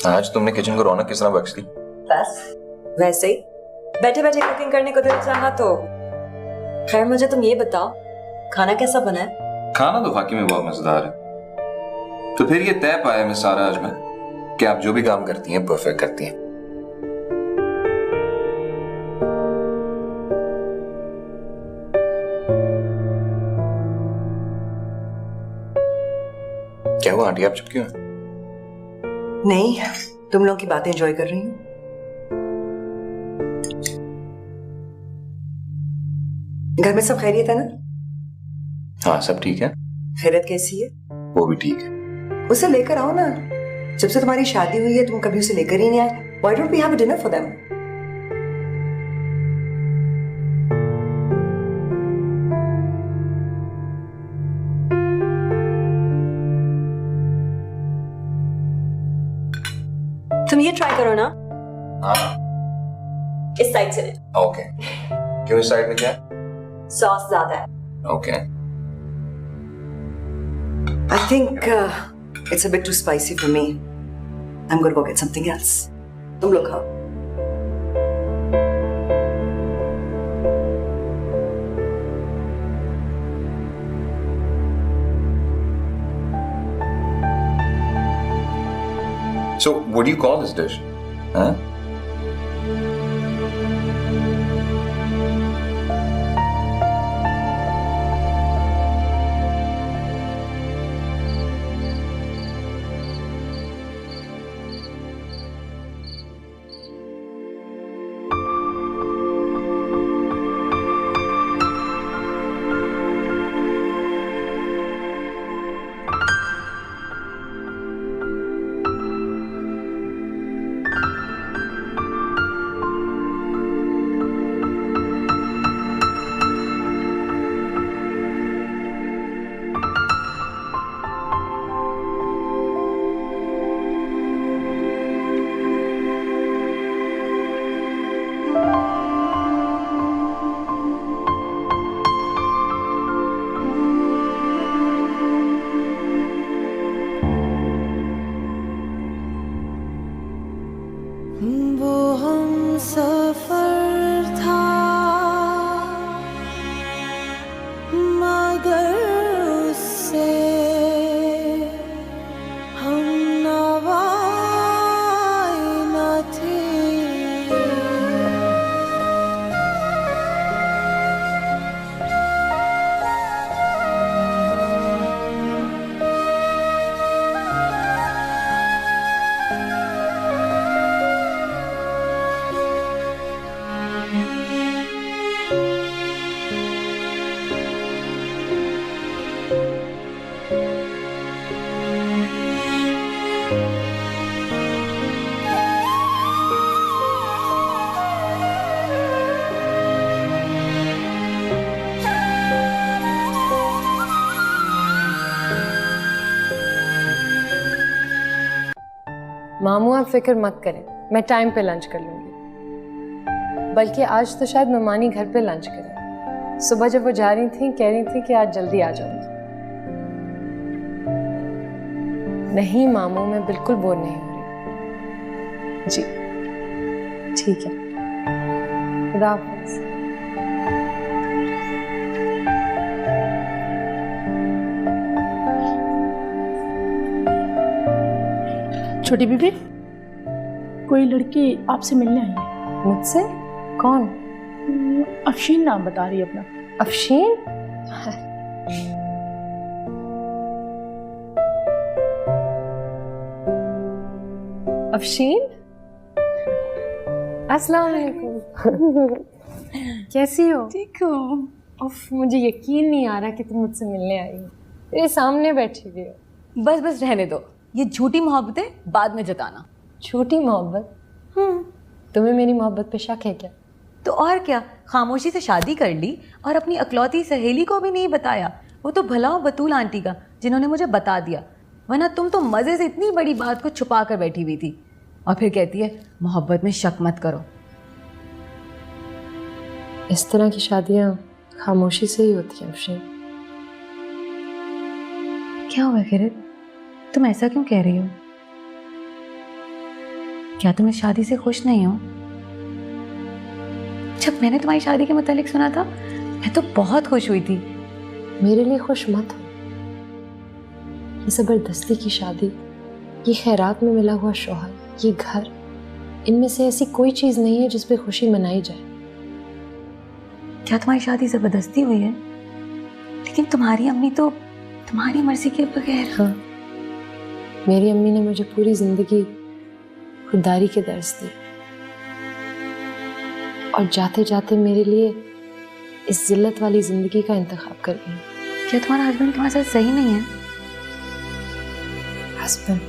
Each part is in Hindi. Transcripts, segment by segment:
आज तुमने किचन को रौनक किस तरह बख्श दी? बस वैसे ही बैठे बैठे कुकिंग करने को दिल चाहा तो। खैर मुझे तुम ये बताओ खाना कैसा बना है? खाना तो वाकई में बहुत मजेदार है। तो फिर ये तय पाया मैं सारा आज में कि आप जो भी काम करती हैं परफेक्ट करती हैं। क्या हुआ आंटी, आप चुप क्यों हैं? नहीं, तुम लोगों की बातें एंजॉय कर रही हूँ। घर में सब खैरियत है ना? हाँ सब ठीक है। खैरियत कैसी है? वो भी ठीक है। उसे लेकर आओ ना। जब से तुम्हारी शादी हुई है तुम कभी उसे लेकर ही नहीं आए। Why don't we have a dinner for them? तुम ये ट्राई करो ना। हाँ इस साइड से ले। ओके। क्यों इस साइड में क्या है? सॉस ज्यादा है। Okay. I think it's a bit too spicy for me. I'm going to go get something else. तुम लोग खाओ। So what do you call this dish? Huh? मामू आप फिक्र मत करें, मैं टाइम पे लंच कर लूंगी। बल्कि आज तो शायद मेहमानी घर पे लंच करें। सुबह जब वो जा रही थी कह रही थी कि आज जल्दी आ जाऊंगी। नहीं मामू, मैं बिल्कुल बोर नहीं हो रही। जी ठीक है, खुदा हाफिज़। छोटी बीबी, कोई लड़की आपसे मिलने आई है। मुझसे? कौन? अफशीन नाम बता रही है अपना। अफशीन? अफशीन, अस्सलाम वालेकुम। कैसी हो? ठीक हो? उफ, मुझे यकीन नहीं आ रहा कि तुम मुझसे मिलने आई हो। तेरे सामने बैठी हुई हो। बस बस रहने दो, ये झूठी मोहब्बतें बाद में जताना। झूठी मोहब्बत? तुम्हें मेरी मोहब्बत पे शक है क्या? तो और क्या, खामोशी से शादी कर ली और अपनी अकलौती सहेली को भी नहीं बताया। वो तो भला हो बतूल आंटी का जिन्होंने मुझे बता दिया, वरना तुम तो मज़े से इतनी बड़ी बात को छुपा कर बैठी हुई थी। और फिर कहती है मोहब्बत में शक मत करो। इस तरह की शादियाँ खामोशी से ही होती हैं अफशीन। क्या हुआ किरत, तुम ऐसा क्यों कह रही हो? क्या तुम इस शादी से खुश नहीं हो? जब मैंने तुम्हारी शादी के मुतालिक सुना था मैं तो बहुत खुश हुई थी। मेरे लिए खुश मत हो। ये ज़बरदस्ती की शादी, ये खैरात में मिला हुआ शौहर, ये घर, इनमें से ऐसी कोई चीज़ नहीं है जिस पे खुशी मनाई जाए। क्या तुम्हारी शादी ज़बरदस्ती हुई है? लेकिन तुम्हारी अम्मी तो तुम्हारी मर्जी के बगैर। हाँ, मेरी अम्मी ने मुझे पूरी ज़िंदगी खुददारी के दर्स दिए और जाते जाते मेरे लिए इस जिल्लत वाली ज़िंदगी का इंतखाब कर गई। क्या तुम्हारा हस्बैंड तुम्हारे साथ सही नहीं है? हस्बैंड,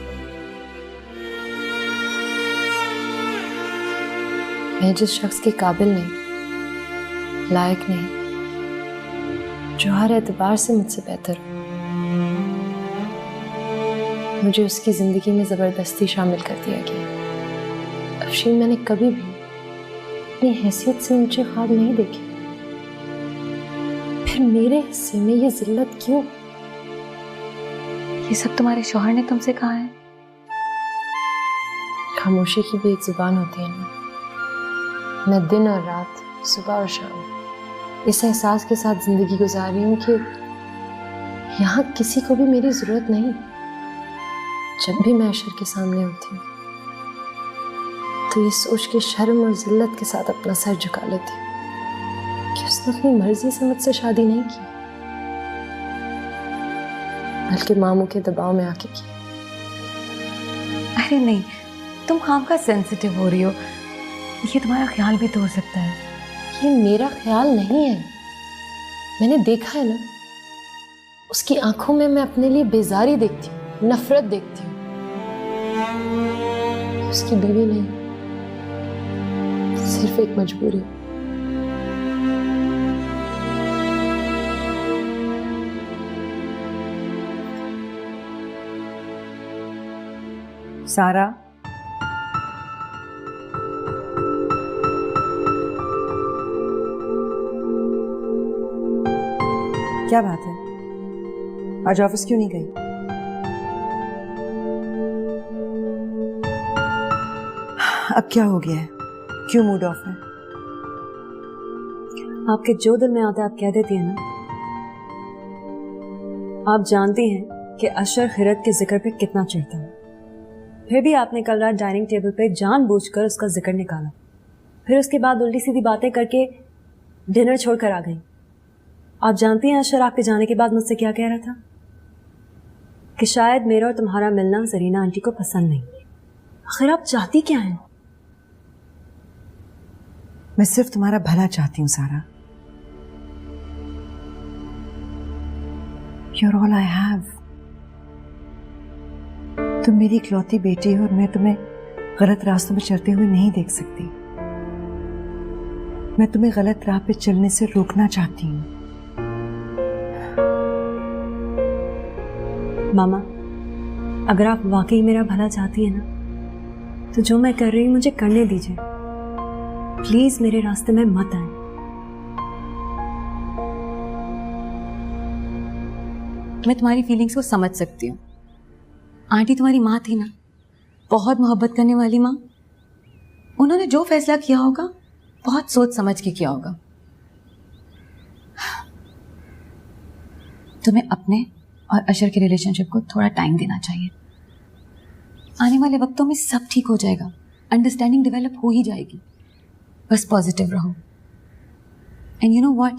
मैं जिस शख्स के काबिल नहीं, लायक नहीं, जो हर एतबार से मुझसे बेहतर हो, मुझे उसकी जिंदगी में जबरदस्ती शामिल कर दिया गया। अफशीन, मैंने कभी भी अपनी हैसियत से ऊंचे ख्वाब नहीं देखे, फिर मेरे हिस्से में ये जिल्लत क्यों? ये सब तुम्हारे शौहर ने तुमसे कहा है? खामोशी की भी एक जुबान होती है ना। मैं दिन और रात, सुबह और शाम इस एहसास के साथ जिंदगी गुजार रही हूँ कि यहाँ किसी को भी मेरी जरूरत नहीं। जब भी मैं अशर के सामने होती हूँ तो ये सोच के शर्म और जिल्लत के साथ अपना सर झुका लेती हूँ कि उसने अपनी मर्जी से मुझसे शादी नहीं की, बल्कि मामू के दबाव में आके की। अरे नहीं, तुम खामखा सेंसिटिव हो रही हो। ये तुम्हारा ख्याल भी तो हो सकता है। ये मेरा ख्याल नहीं है, मैंने देखा है ना, उसकी आंखों में मैं अपने लिए बेजारी देखती हूँ, नफरत देखती हूँ। उसकी बीवी नहीं, सिर्फ एक मजबूरी। सारा, क्या बात है? आज ऑफिस क्यों नहीं गई? अब क्या हो गया है? क्यों मूड ऑफ है? आपके जो दिल में आता है आप कह देती हैं ना। आप जानती हैं कि अशर खिरत के जिक्र पे कितना चिढ़ता है, फिर भी आपने कल रात डाइनिंग टेबल पे जानबूझकर उसका जिक्र निकाला, फिर उसके बाद उल्टी सीधी बातें करके डिनर छोड़कर आ गई। आप जानती हैं अशर आपके जाने के बाद मुझसे क्या कह रहा था? कि शायद मेरा और तुम्हारा मिलना जरीना आंटी को पसंद नहीं। आखिर आप चाहती क्या हैं? मैं सिर्फ तुम्हारा भला चाहती हूँ सारा। You're all I have। तुम मेरी इकलौती बेटी हो और मैं तुम्हें गलत रास्तों में चलते हुए नहीं देख सकती। मैं तुम्हें गलत राह पे चलने से रोकना चाहती हूँ। मामा, अगर आप वाकई मेरा भला चाहती हैं ना, तो जो मैं कर रही हूँ मुझे करने दीजिए। प्लीज मेरे रास्ते में मत आए। मैं तुम्हारी फीलिंग्स को समझ सकती हूँ। आंटी तुम्हारी माँ थी ना, बहुत मोहब्बत करने वाली माँ। उन्होंने जो फैसला किया होगा बहुत सोच समझ के किया होगा। तुम्हें अपने और अशर के रिलेशनशिप को थोड़ा टाइम देना चाहिए। आने वाले वक्तों में सब ठीक हो जाएगा, अंडरस्टैंडिंग डेवलप हो ही जाएगी। बस पॉजिटिव रहो। एंड यू नो व्हाट,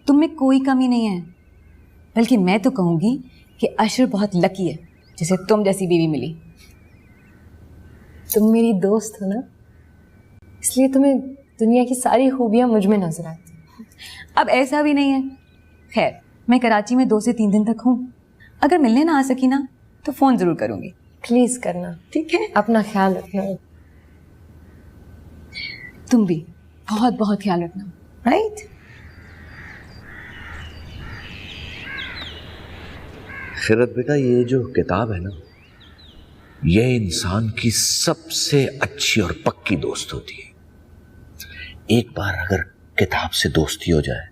तुम में कोई कमी नहीं है, बल्कि मैं तो कहूँगी कि अशर बहुत लकी है जिसे तुम जैसी बीवी मिली। तुम मेरी दोस्त हो ना, इसलिए तुम्हें दुनिया की सारी खूबियाँ मुझ में नजर आती। अब ऐसा भी नहीं है। खैर, मैं कराची में 2 से 3 दिन तक हूँ। अगर मिलने ना आ सकी ना तो फ़ोन ज़रूर करूँगी। प्लीज़ करना, ठीक है? अपना ख्याल रखना। तुम भी बहुत बहुत ख्याल रखना, राइट? खिरत बेटा, ये जो किताब है ना, ये इंसान की सबसे अच्छी और पक्की दोस्त होती है। एक बार अगर किताब से दोस्ती हो जाए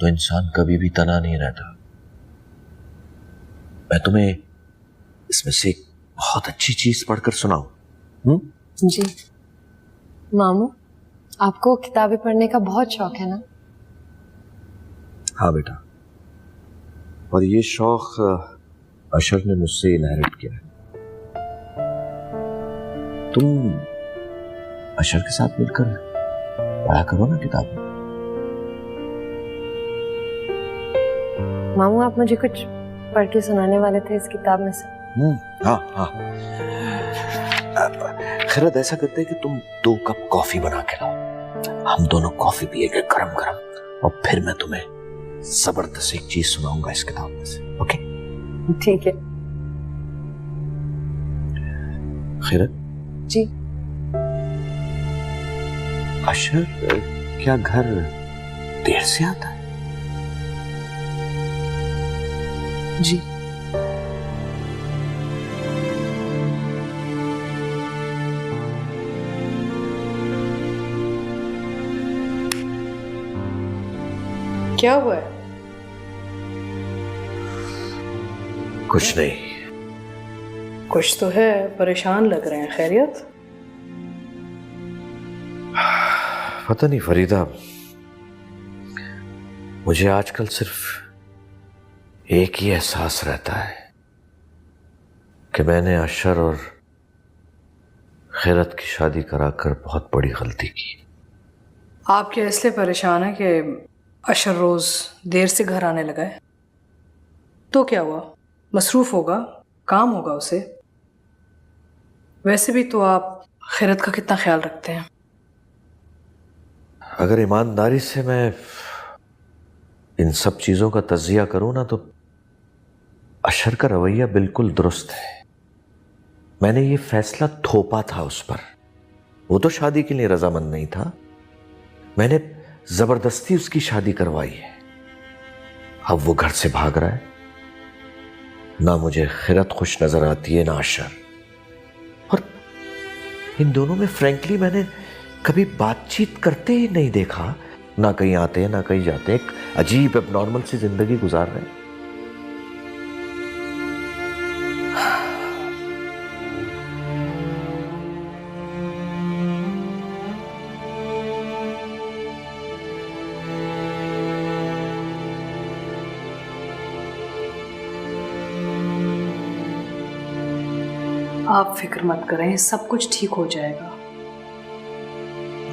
तो इंसान कभी भी तना नहीं रहता। मैं तुम्हें इसमें से एक बहुत अच्छी चीज पढ़कर सुनाऊं? जी मामू, आपको किताबें पढ़ने का बहुत शौक है ना? हाँ बेटा, और ये शौक अशर ने मुझसे इनहेरिट किया है। तुम अशर के साथ मिलकर पढ़ा करो ना किताबें। मामू, आप मुझे कुछ पढ़ के सुनाने वाले थे इस किताब में से। हाँ हाँ। खैरत, ऐसा करते हैं कि तुम 2 कप कॉफी बना के लाओ, हम दोनों कॉफी पिएंगे गरम गरम, और फिर मैं तुम्हें जबरदस्त एक चीज सुनाऊंगा इस किताब में से। ओके? ठीक है। खैरत जी। अशर क्या घर देर से आता है? जी। क्या हुआ है? कुछ नहीं। कुछ तो है, परेशान लग रहे हैं। खैरियत? पता नहीं फरीदा, मुझे आजकल सिर्फ एक ही एहसास रहता है कि मैंने अशर और खैरत की शादी कराकर बहुत बड़ी गलती की। आप क्या इसलिए परेशान हैं कि अशर रोज देर से घर आने लगा है? तो क्या हुआ? मसरूफ होगा, काम होगा उसे। वैसे भी तो आप खैरत का कितना ख्याल रखते हैं। अगर ईमानदारी से मैं इन सब चीजों का तज्जिया करूं ना, तो अशर का रवैया बिल्कुल दुरुस्त है। मैंने ये फैसला थोपा था उस पर। वो तो शादी के लिए रजामंद नहीं था, मैंने जबरदस्ती उसकी शादी करवाई है। अब वो घर से भाग रहा है। ना मुझे खैरत खुश नजर आती है, ना अशर। और इन दोनों में फ्रैंकली मैंने कभी बातचीत करते ही नहीं देखा। ना कहीं आते हैं, ना कहीं जाते हैं। एक अजीब एबनॉर्मल सी जिंदगी गुजार रहे हैं। आप फिक्र मत करें, सब कुछ ठीक हो जाएगा।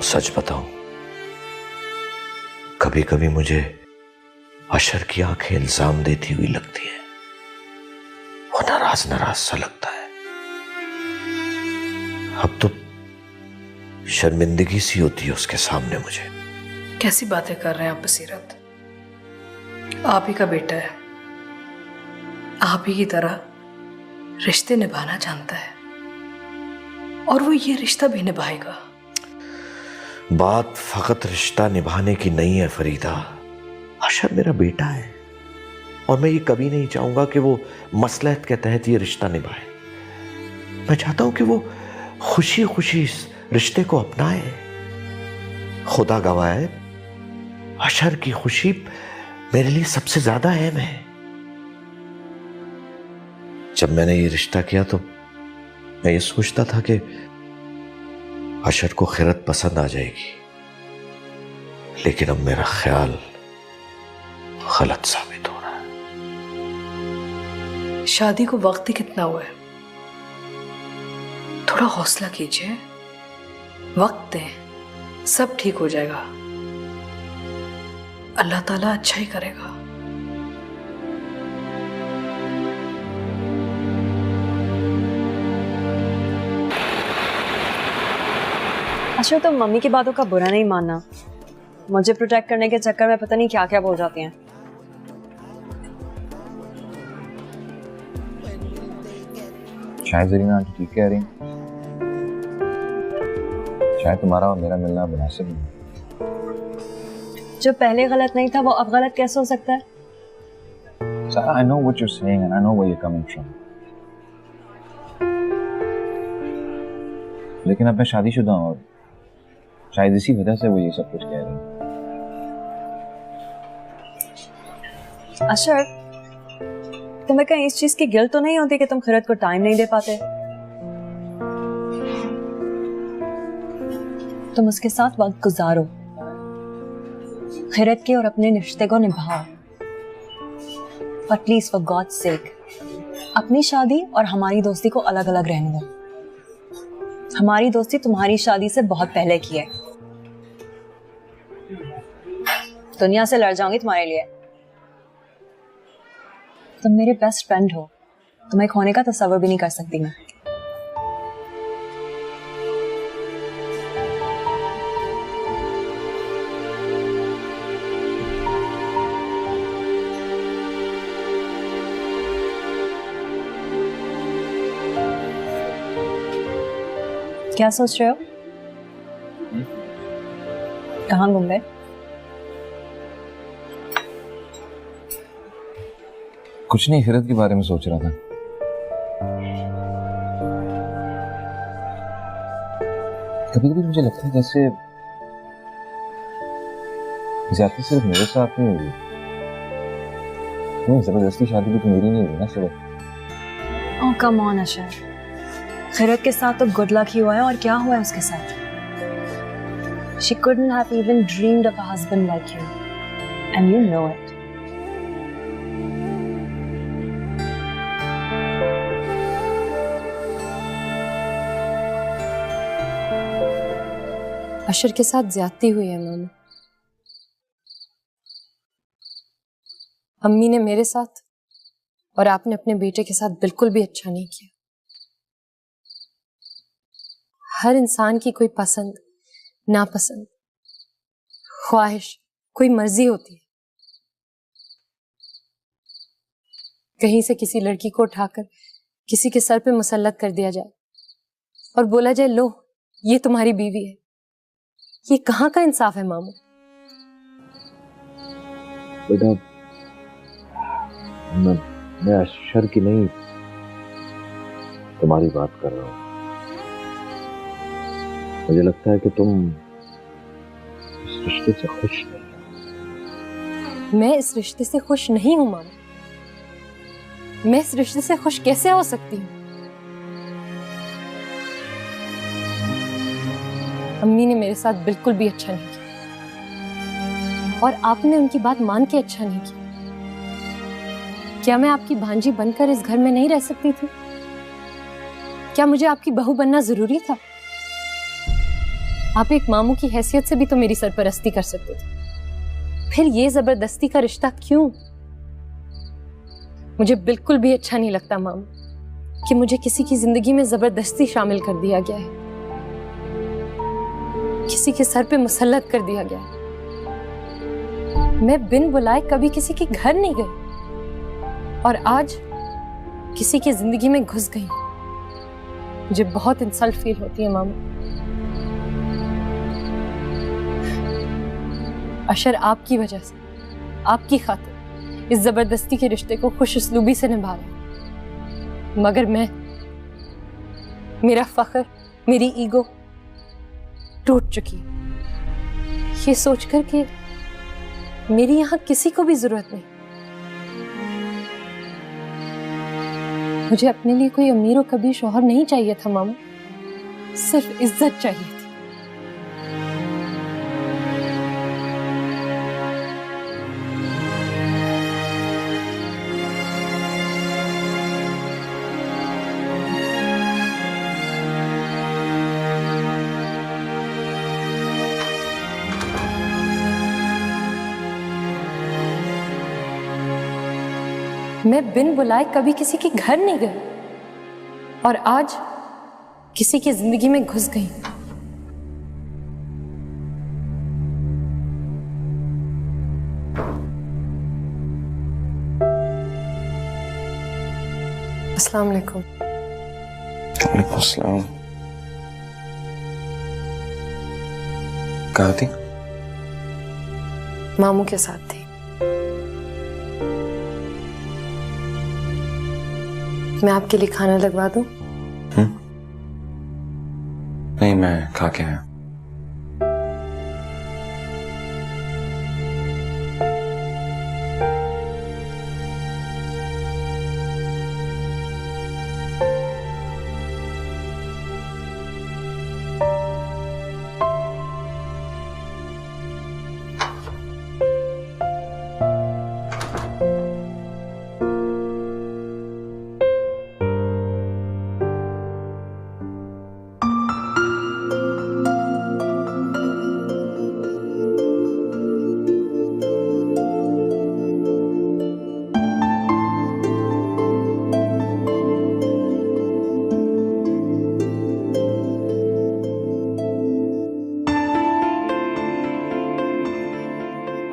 सच बताऊं, कभी कभी मुझे अशर की आंखें इल्जाम देती हुई लगती है। वो नाराज नाराज सा लगता है। अब तो शर्मिंदगी सी होती है उसके सामने मुझे। कैसी बातें कर रहे हैं आप बसीरत? आप ही का बेटा है, आप ही की तरह रिश्ते निभाना जानता है, और वो ये रिश्ता भी निभाएगा। बात फकत रिश्ता निभाने की नहीं है फरीदा। अशर मेरा बेटा है, और मैं ये कभी नहीं चाहूंगा कि वो मसलहत के तहत ये रिश्ता निभाए। मैं चाहता हूं कि वो खुशी खुशी इस रिश्ते को अपनाए। खुदा गवाह है, अशर की खुशी मेरे लिए सबसे ज्यादा अहम है। जब मैंने ये रिश्ता किया तो मैं ये सोचता था कि अशर को खैरत पसंद आ जाएगी, लेकिन अब मेरा ख्याल गलत साबित हो रहा है। शादी को वक्त ही कितना हुआ है, थोड़ा हौसला कीजिए, वक्त दें, सब ठीक हो जाएगा। अल्लाह ताला अच्छा ही करेगा। अच्छा, तो मम्मी की बातों का बुरा नहीं मानना। मुझे प्रोटेक्ट करने के चक्कर में पता नहीं क्या क्या बोल जाती हैं। शायद जरीना आंटी ठीक कह रही हैं। शायद तुम्हारा और मेरा मिलना मुनासिब नहीं। जो पहले गलत नहीं था वो अब गलत कैसे हो सकता है? Sarah, I know what you're saying and I know where you're coming from. लेकिन अब मैं शादीशुदा हूँ और शायद इसी वजह से वो ये सब कुछ कह रही है। अशर, तुम्हें कहीं इस चीज की गिल्ट तो नहीं होती कि तुम खैरत को टाइम नहीं दे पाते? तुम उसके साथ वक्त गुजारो, खैरत के और अपने रिश्ते को निभाओ, पर प्लीज फॉर गॉड्स सेक अपनी शादी और हमारी दोस्ती को अलग अलग रहने दो। हमारी दोस्ती तुम्हारी शादी से बहुत पहले की है। दुनिया से लड़ जाऊंगी तुम्हारे लिए। तुम मेरे बेस्ट फ्रेंड हो, तुम्हें खोने का तस्वर भी नहीं कर सकती मैं। क्या सोच रहे हो? कहाँ घूम गए? कुछ नहीं, खैरत के बारे में सोच रहा था। कभी कभी मुझे लगता है जैसे ज्यादती सिर्फ मेरे साथ नहीं हुई, नहीं जबरदस्ती शादी भी तो मेरी नहीं हुई ना सिर्फ। ओह कम ऑन अशर, खैरत के साथ तो गुड लक ही हुआ है, और क्या हुआ है उसके साथ? She couldn't have even dreamed of a husband like you, and you know it. अशर के साथ ज्यादती हुई है मामा। अम्मी ने मेरे साथ और आपने अपने बेटे के साथ बिल्कुल भी अच्छा नहीं किया। हर इंसान की कोई पसंद, नापसंद, ख्वाहिश, कोई मर्जी होती है। कहीं से किसी लड़की को उठाकर किसी के सर पे मुसल्लत कर दिया जाए और बोला जाए लो ये तुम्हारी बीवी है। ये कहाँ का इंसाफ है मामू? बेटा मैं अशर की नहीं तुम्हारी बात कर रहा हूँ। मुझे लगता है कि तुम इस रिश्ते से खुश नहीं। मैं इस रिश्ते से खुश नहीं हूं मामा। मैं इस रिश्ते से खुश कैसे हो सकती हूँ? अम्मी ने मेरे साथ बिल्कुल भी अच्छा नहीं किया और आपने उनकी बात मान के अच्छा नहीं किया। क्या मैं आपकी भांजी बनकर इस घर में नहीं रह सकती थी? क्या मुझे आपकी बहू बनना जरूरी था? आप एक मामू की हैसियत से भी तो मेरी सरपरस्ती कर सकते थे। फिर ये जबरदस्ती का रिश्ता क्यों? मुझे बिल्कुल भी अच्छा नहीं लगता मामू कि मुझे किसी की जिंदगी में जबरदस्ती शामिल कर दिया गया है, किसी के सर पे मुसल्लत कर दिया गया है। मैं बिन बुलाए कभी किसी के घर नहीं गई और आज किसी की जिंदगी में घुस गई। मुझे बहुत इंसल्ट फील होती है मामू। अशर आपकी वजह से, आपकी खातिर इस जबरदस्ती के रिश्ते को खुश उसलूबी से निभा रहा है, मगर मेरा फख्र, मेरी ईगो टूट चुकी है ये सोचकर कि मेरी यहां किसी को भी जरूरत नहीं। मुझे अपने लिए कोई अमीर और कबीर शौहर नहीं चाहिए था मामू, सिर्फ इज्जत चाहिए थी। मैं बिन बुलाए कभी किसी के घर नहीं गई और आज किसी की जिंदगी में घुस गई। अस्सलाम वालेकुम। वालेकुम अस्सलाम। कहाँ थी? मामू के साथ थी। मैं आपके लिए खाना लगवा दूं? नहीं, मैं खा के आया।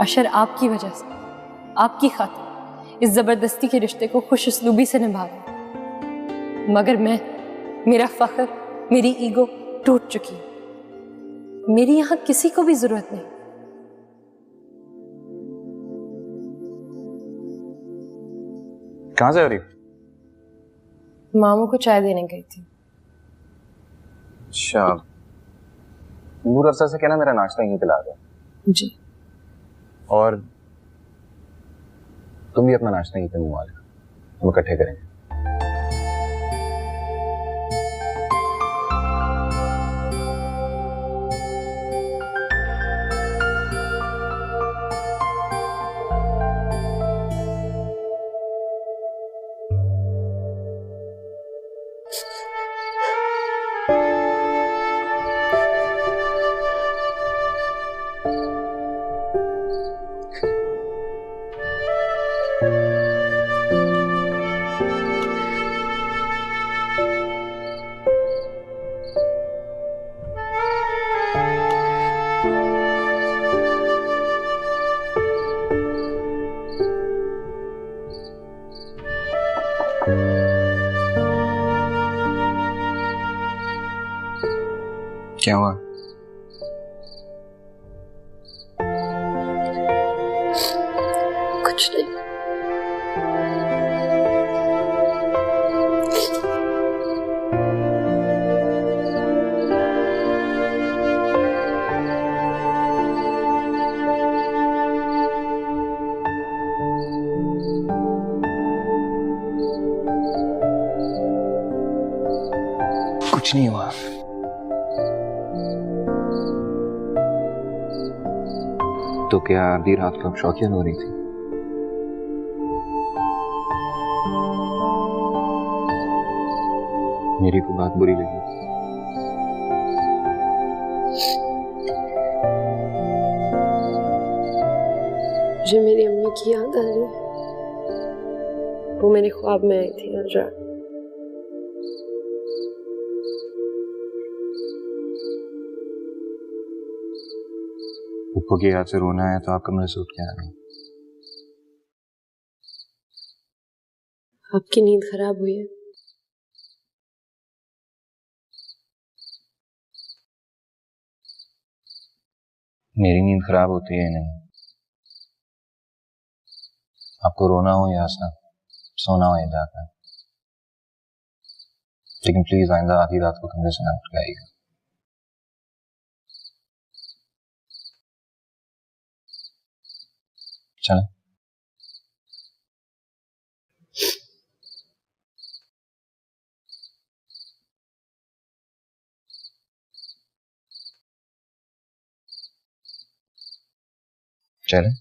अशर आपकी वजह से, आपकी खातिर इस जबरदस्ती के रिश्ते को खुश उसलूबी से निभा रहा है। मगर मेरा फख्र, मेरी ईगो टूट चुकी है। मेरी यहां किसी को भी जरूरत नहीं। कहाँ से आ रही? मामू को चाय देने गई थी। अच्छा, नूर अफसर से कहना मेरा नाश्ता यहीं पिला दे। जी। और तुम भी अपना नाश्ता यहीं पे मंगवा लेना, हम इकट्ठे करेंगे। क्या हुआ? कुछ नहीं। कुछ नहीं हुआ। तो क्या आधी रात को शौकिया हो रही थी? मेरी को बात बुरी लगी? मुझे मेरी अम्मी की याद आ रही है। वो मेरे ख्वाब में आई थी आज रात। पप्पू की याद से रोना है तो आप कमरे से उठ के आ गए। आपकी नींद खराब हुई है। मेरी नींद खराब होती है नहीं। आपको रोना हो या हंसना, सोना हो या जागना, लेकिन प्लीज आइंदा आधी रात को कमरे से ना उठ के आइएगा। चलें? चलें?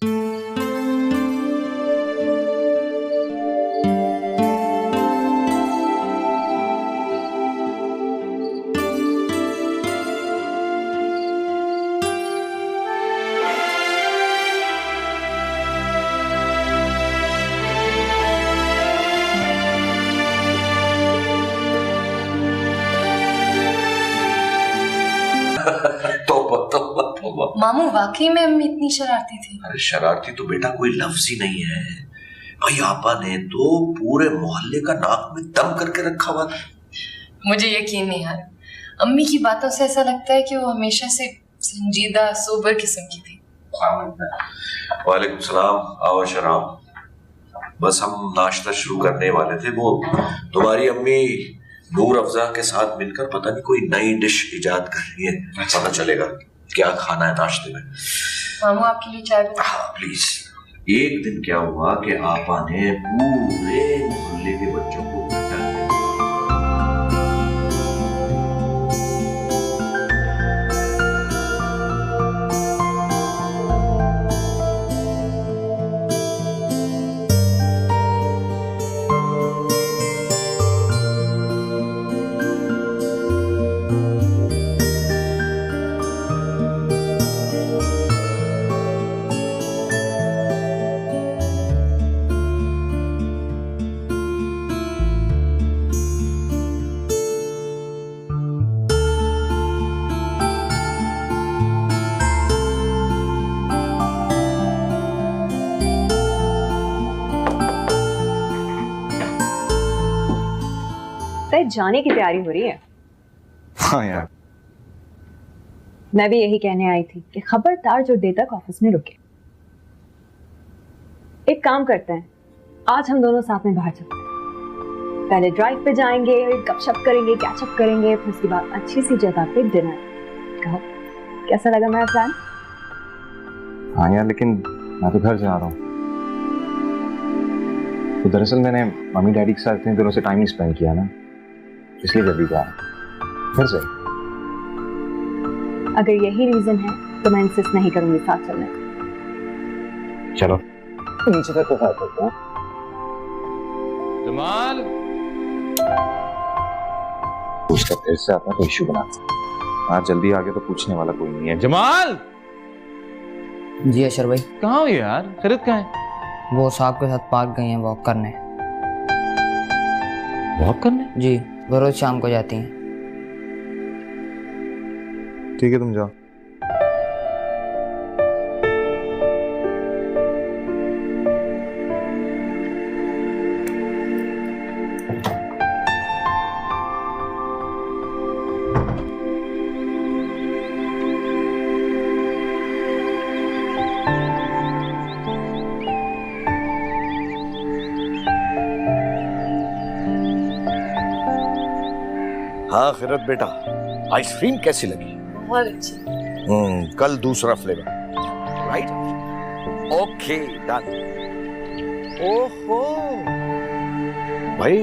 मामू वाकई में अम्मी इतनी शरारती थी? अरे शरारती तो बेटा कोई लफ्ज ही नहीं है भाई। आपा ने तो पूरे मोहल्ले का नाक में दम करके रखा हुआ था। मुझे यकीन नहीं आ रहा। अम्मी की बातों से ऐसा लगता है कि वो हमेशा से संजीदा सोबर किस्म की थी। वालेकुम सलाम। आओ शराब। बस हम नाश्ता शुरू करने वाले थे। वो तुम्हारी अम्मी नूर अफजा के साथ मिलकर पता नहीं कोई नई डिश इजाद कर रही है। पता चलेगा क्या खाना है नाश्ते में। मामू आपके लिए चाय? प्लीज। एक दिन क्या हुआ कि आपा ने पूरे मोहल्ले के बच्चों को इकट्ठा किया। पे जाने की तैयारी हो रही है। हाँ यार, मैं भी यही कहने आई थी कि खबरदार जो देर तक ऑफिस में रुके। एक काम करते हैं, आज हम दोनों साथ में बाहर चलते हैं। पहले ड्राइव पे जाएंगे, गपशप करेंगे, कैचअप करेंगे, फिर उसके बाद अच्छी सी जगह पे डिनर। कहो कैसा लगा मेरा प्लान? हाँ यार, लेकिन मैं तो घर जा रहा हूँ। तो दरअसल मैंने मम्मी डैडी के साथ इतने दिनों से टाइम नहीं स्पेंड किया ना, इसलिए जल्दी जा रहा हूँ। फिर से अगर यही रीजन है तो मैं इंसिस्ट नहीं करूंगी साथ चलने का। चलो नीचे तक तो करते हैं। जमाल, उसका फिर से आता है तो इश्यू बनाता। आज जल्दी आ गया तो पूछने वाला कोई नहीं है। जमाल जी अशर भाई, कहाँ हो यार? खरीद कहाँ है? वो साहब के साथ पार्क गई हैं वॉक करने। वॉक करने? जी, वो रोज शाम को जाती हैं। ठीक है, तुम जाओ। हाँ खिरत बेटा, आइसक्रीम कैसी लगी? बहुत अच्छी। कल दूसरा फ्लेवर, राइट? Okay done. ओहो भाई,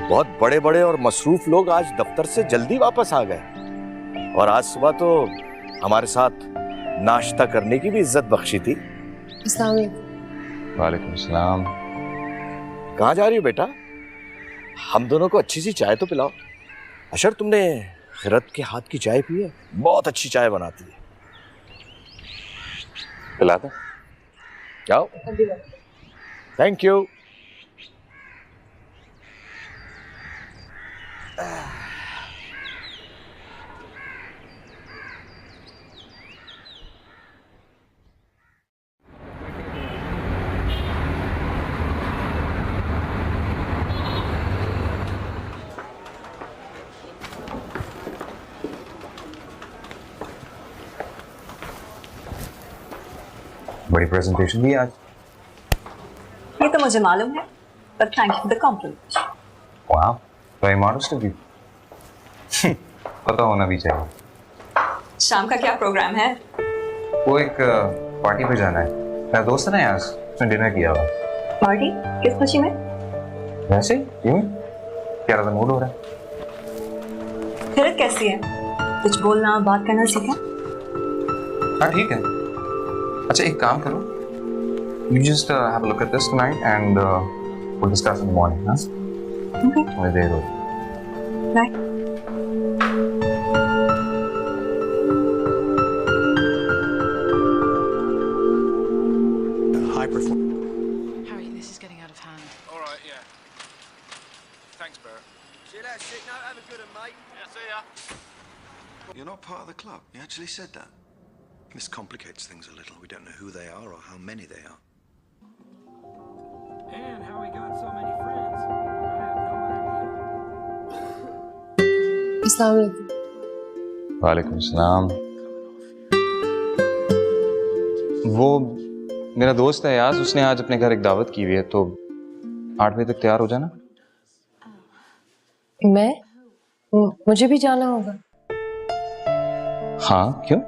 बहुत बड़े बड़े और मसरूफ लोग आज दफ्तर से जल्दी वापस आ गए, और आज सुबह तो हमारे साथ नाश्ता करने की भी इज्जत बख्शी थी। अस्सलाम वालेकुम। वालेकुम सलाम। कहाँ जा रही हो बेटा? हम दोनों को अच्छी सी चाय तो पिलाओ। अशर, तुमने खिरत के हाथ की चाय पी है? बहुत अच्छी चाय बनाती है। पिलाता? जाओ। Thank you. बड़ी प्रेजेंटेशन दी आज। ये तो मुझे मालूम है, पर thank you for the compliment. वाह, वेरी मॉडेस्ट ऑफ यू। पता होना भी चाहिए। शाम का क्या प्रोग्राम है? वो एक पार्टी पे जाना है। मेरा दोस्त है ना यार, उसने डिनर किया हुआ। पार्टी? किस खुशी में? वैसे क्यों? क्या ज्यादा मूड हो रहा है? खिरत कैसी है? कुछ बोलना बात करना सीखा? हाँ ठीक है। अच्छा एक काम करो, you just have a look at this tonight and we'll discuss in the morning, huh? Okay. थोड़ी देर हो। Bye. High performance. Harry, this is getting out of hand. All right, yeah. Thanks, Barrett. See you later, Sid. No, have a good one, mate. Yeah, see ya. You're not part of the club. You actually said that. This complicates things a little. We don't know who they are or how many they are. And how he got so many friends. I have no idea. अस्सलाम वालेकुम। वालेकुम सलाम। वो मेरा दोस्त है यार, उसने आज अपने घर एक दावत की हुई है, तो 8 बजे तक तैयार हो जाना। मैं? मुझे भी जाना होगा। हाँ क्यों?